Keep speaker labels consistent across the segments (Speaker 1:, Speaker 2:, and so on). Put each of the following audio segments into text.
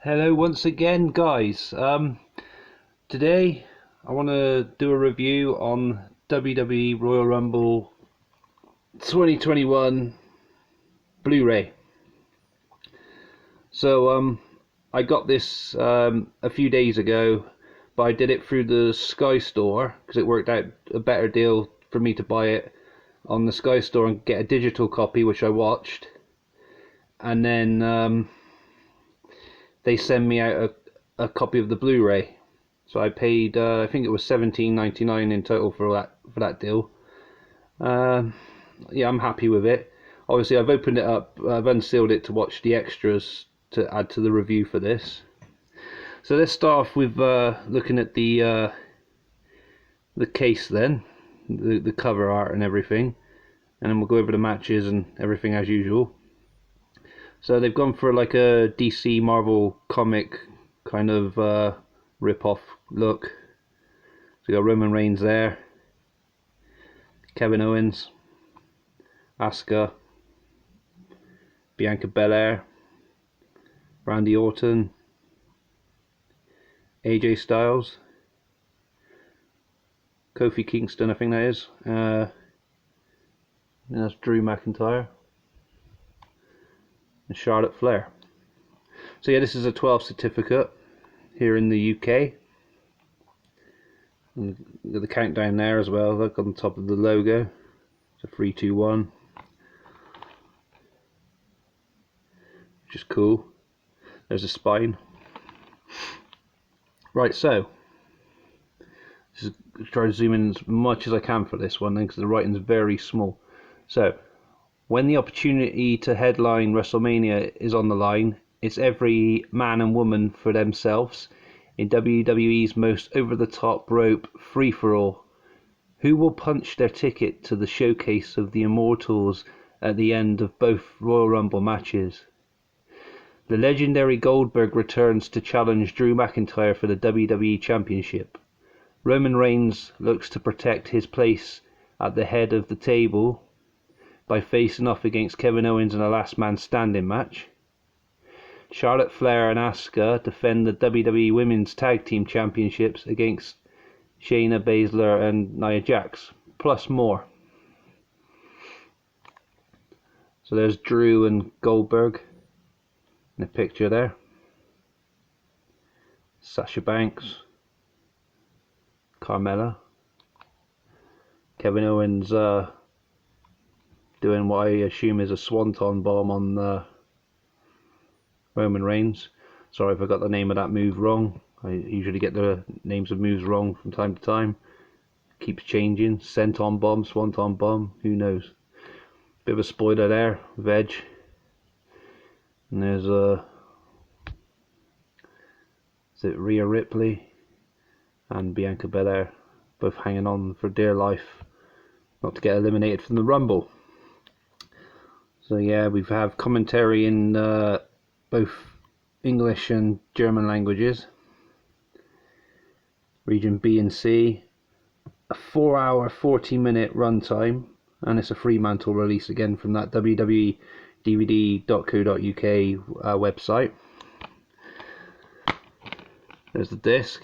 Speaker 1: Hello once again, guys. Today I want to do a review on WWE Royal Rumble 2021 Blu-ray. So I got this a few days ago, but I did it through the Sky Store because it worked out a better deal for me to buy it on the Sky Store and get a digital copy, which I watched, and then they send me out a copy of the Blu-ray. So I paid, I think it was $17.99 in total for that deal. Yeah, I'm happy with it. Obviously, I've opened it up, I've unsealed it to watch the extras to add to the review for this. So let's start off with looking at the case then, the cover art and everything, and then we'll go over the matches and everything as usual. So they've gone for like a DC Marvel comic kind of rip-off look. So you got Roman Reigns there, Kevin Owens, Asuka, Bianca Belair, Randy Orton, AJ Styles, Kofi Kingston, I think that is, and that's Drew McIntyre, and Charlotte Flair. So yeah, this is a 12 certificate here in the UK. And got the countdown there as well, look on the top of the logo. It's a 3, 2, 1. Which is cool. There's a spine. Right, so just try to zoom in as much as I can for this one because the writing's very small. So when the opportunity to headline WrestleMania is on the line, it's every man and woman for themselves in WWE's most over-the-top rope free-for-all. Who will punch their ticket to the showcase of the Immortals at the end of both Royal Rumble matches? The legendary Goldberg returns to challenge Drew McIntyre for the WWE Championship. Roman Reigns looks to protect his place at the head of the table by facing off against Kevin Owens in a last man standing match. Charlotte Flair and Asuka defend the WWE Women's Tag Team Championships against Shayna Baszler and Nia Jax, plus more. So there's Drew and Goldberg in the picture there. Sasha Banks, Carmella, Kevin Owens doing what I assume is a swanton bomb on Roman Reigns. Sorry if I got the name of that move wrong. I usually get the names of moves wrong from time to time. Keeps changing. Senton bomb, swanton bomb, who knows. Bit of a spoiler there, veg. And there's is it Rhea Ripley and Bianca Belair, both hanging on for dear life not to get eliminated from the Rumble. So yeah, we have commentary in both English and German languages. Region B and C. A 4-hour, 40-minute runtime, and it's a Fremantle release again from that www.dvd.co.uk website. There's the disc.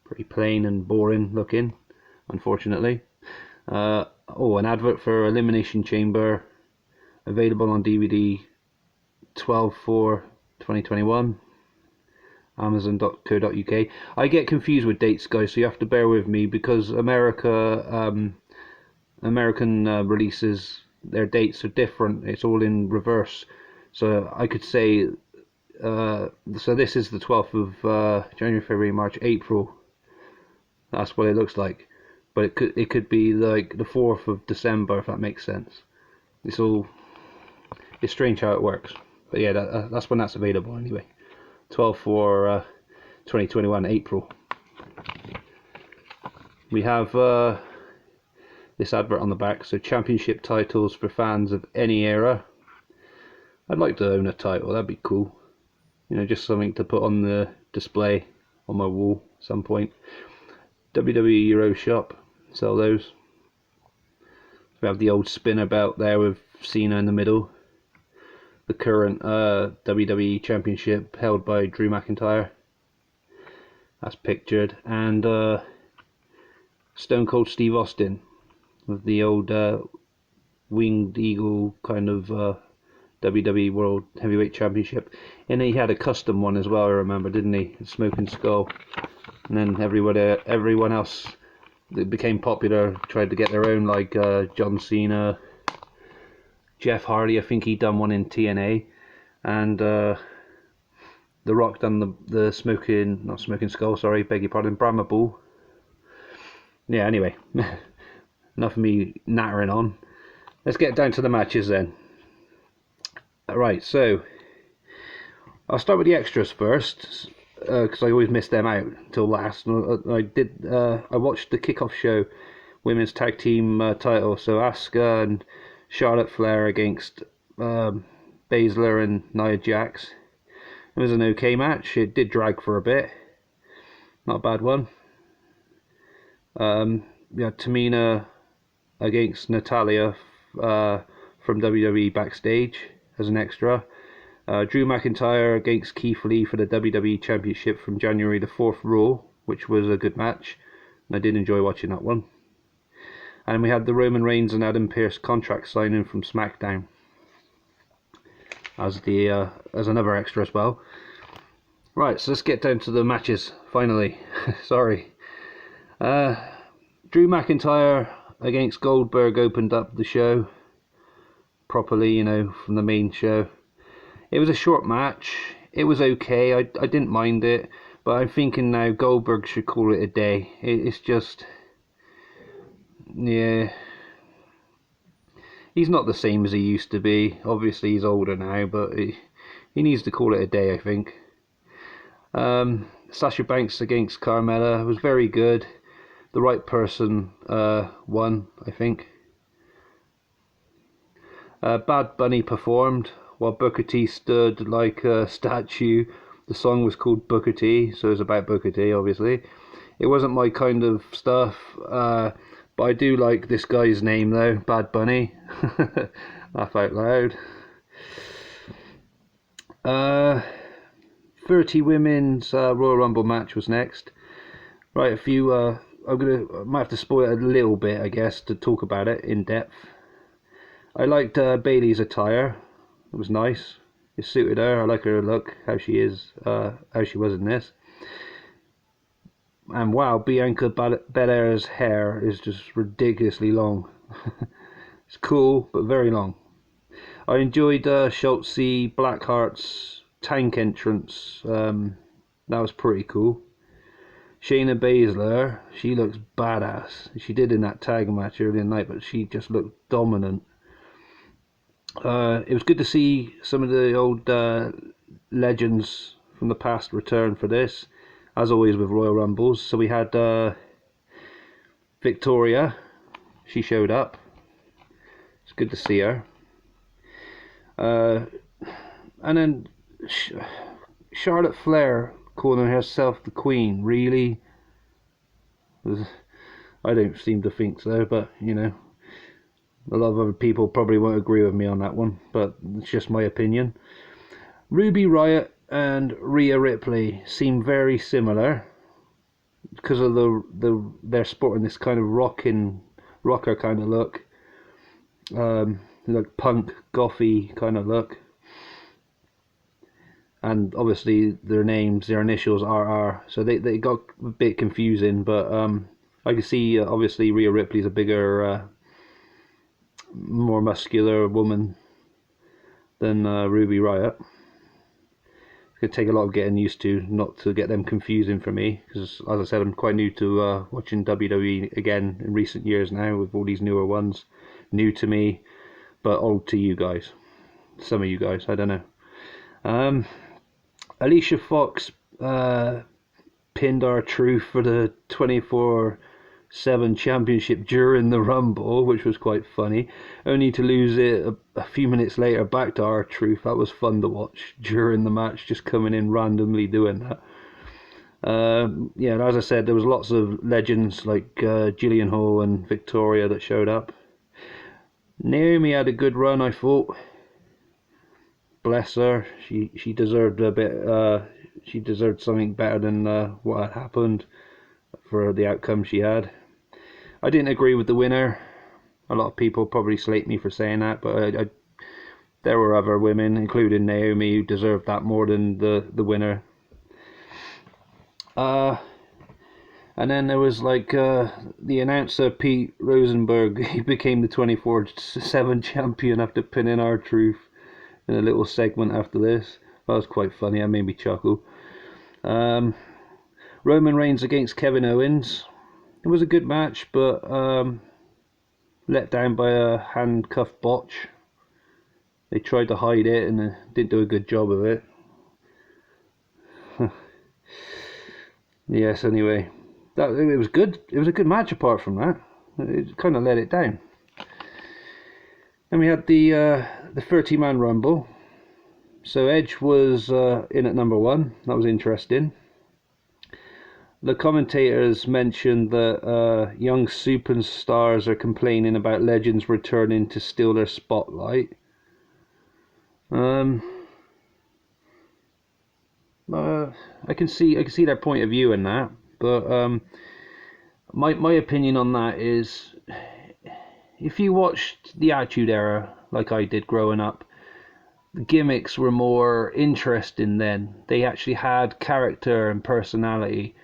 Speaker 1: Pretty plain and boring looking, unfortunately. Oh, an advert for Elimination Chamber, available on DVD 12/4/2021, amazon.co.uk. I get confused with dates, guys, so you have to bear with me because American releases, their dates are different. It's all in reverse. So I could say, so this is the 12th of January, February, March, April. That's what it looks like. But it could be like the 4th of December, if that makes sense. It's strange how it works. But yeah, that's when that's available anyway. 12/4/2021, April. We have this advert on the back. So championship titles for fans of any era. I'd like to own a title. That'd be cool. You know, just something to put on the display on my wall at some point. WWE Euro Shop, sell those. We have the old spinner belt there with Cena in the middle. the current WWE Championship held by Drew McIntyre. That's pictured. And Stone Cold Steve Austin with the old winged eagle kind of WWE World Heavyweight Championship. And he had a custom one as well, I remember, didn't he? Smoking Skull. And then everyone else that became popular tried to get their own, like John Cena, Jeff Hardy, I think he done one in TNA, and The Rock done the not Smoking Skull, sorry, beg your pardon, Brahma Bull. Yeah, anyway, enough of me nattering on. Let's get down to the matches then. Right, so I'll start with the extras first, because I always miss them out until last. I watched the kickoff show, women's tag team title, so Asuka and Charlotte Flair against Baszler and Nia Jax. It was an okay match. It did drag for a bit. Not a bad one. Tamina against Natalia from WWE backstage as an extra. Drew McIntyre against Keith Lee for the WWE Championship from January the 4th Raw, which was a good match, and I did enjoy watching that one. And we had the Roman Reigns and Adam Pearce contract signing from SmackDown as another extra as well. Right, so let's get down to the matches finally. Sorry. Drew McIntyre against Goldberg opened up the show properly, from the main show. It was a short match. It was okay. I didn't mind it, but I'm thinking now Goldberg should call it a day. It's just, yeah, he's not the same as he used to be. Obviously he's older now, but he needs to call it a day, I think. Sasha Banks against Carmella was very good. The right person won, I think. Bad Bunny performed while Booker T stood like a statue. The song was called Booker T, so it's about Booker T, obviously. It wasn't my kind of stuff, but I do like this guy's name though, Bad Bunny. Laugh out loud. 30 women's Royal Rumble match was next. Right, I might have to spoil it a little bit, I guess, to talk about it in depth. I liked Bayley's attire. It was nice. It suited her. I like her look, how she was in this. And wow, Bianca Belair's hair is just ridiculously long. It's cool, but very long. I enjoyed Shotzi Blackheart's tank entrance. That was pretty cool. Shayna Baszler, she looks badass. She did in that tag match earlier in the night, but she just looked dominant. It was good to see some of the old legends from the past return for this, as always with Royal Rumbles. So we had Victoria, she showed up. It's good to see her. And then Charlotte Flair calling herself the Queen, really? I don't seem to think so, but a lot of other people probably won't agree with me on that one, but it's just my opinion. Ruby Riott and Rhea Ripley seem very similar because of they're sporting this kind of rocker kind of look, like punk gothy kind of look, and obviously their initials RR, so they got a bit confusing, but I can see obviously Rhea Ripley's a bigger, more muscular woman than Ruby Riott. It's going to take a lot of getting used to not to get them confusing for me, because as I said, I'm quite new to watching WWE again in recent years now, with all these newer ones. New to me, but old to you guys. Some of you guys, I don't know. Alicia Fox pinned R-Truth for the 24/7 championship during the Rumble, which was quite funny, only to lose it a few minutes later back to R-Truth. That was fun to watch during the match, just coming in randomly doing that. Yeah, and as I said, there was lots of legends like Jillian Hall and Victoria that showed up. Naomi had a good run, I thought. bless her. She deserved a bit. She deserved something better than what had happened for the outcome she had. I didn't agree with the winner. A lot of people probably slate me for saying that, but there were other women, including Naomi, who deserved that more than the winner. And then there was like the announcer Pete Rosenberg. He became the 24/7 champion after pinning R-Truth in a little segment after this. That was quite funny. That made me chuckle. Roman Reigns against Kevin Owens. It was a good match, but let down by a handcuff botch. They tried to hide it and didn't do a good job of it. Yes, anyway. It was good. It was a good match apart from that. It kind of let it down. Then we had the 30-man Rumble. So Edge was in at number 1. That was interesting. The commentators mentioned that young superstars are complaining about legends returning to steal their spotlight. I can see their point of view in that, but my opinion on that is, if you watched the Attitude Era like I did growing up, the gimmicks were more interesting then. They actually had character and personality.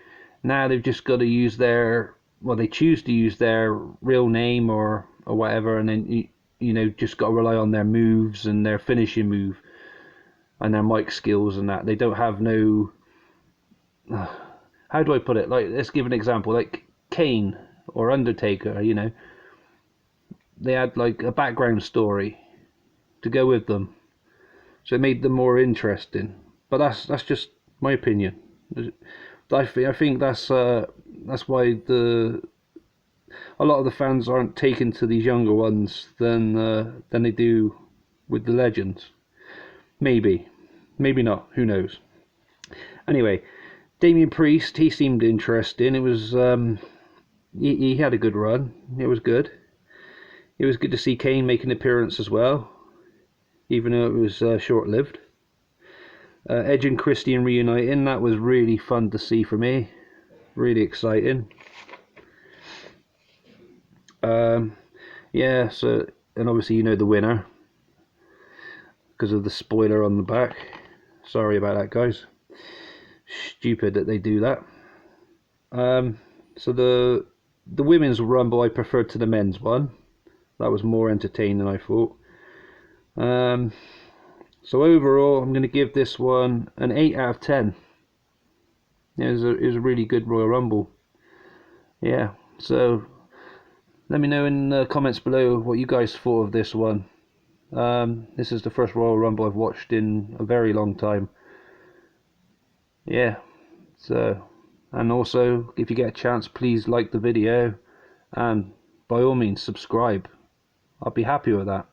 Speaker 1: Now they've just got to use they choose to use their real name or whatever, and then you know, just got to rely on their moves and their finishing move and their mic skills and that. They don't have no... how do I put it? Like, let's give an example. Like Kane or Undertaker, you know. They had like a background story to go with them. So it made them more interesting. But that's just my opinion. I think that's why a lot of the fans aren't taken to these younger ones than they do with the legends. Maybe not. Who knows? Anyway, Damien Priest, he seemed interesting. It was he had a good run. It was good. It was good to see Kane make an appearance as well, even though it was short-lived. Edge and Christian reuniting, that was really fun to see for me. Really exciting. Yeah, so, and obviously you know the winner because of the spoiler on the back. Sorry about that, guys. Stupid that they do that. So the women's rumble I preferred to the men's one. That was more entertaining than I thought. So overall, I'm going to give this one an 8 out of 10. Yeah, it was a really good Royal Rumble. Yeah, so let me know in the comments below what you guys thought of this one. This is the first Royal Rumble I've watched in a very long time. Yeah, so, and also, if you get a chance, please like the video, and by all means subscribe. I'll be happy with that.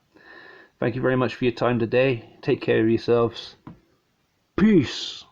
Speaker 1: Thank you very much for your time today. Take care of yourselves. Peace.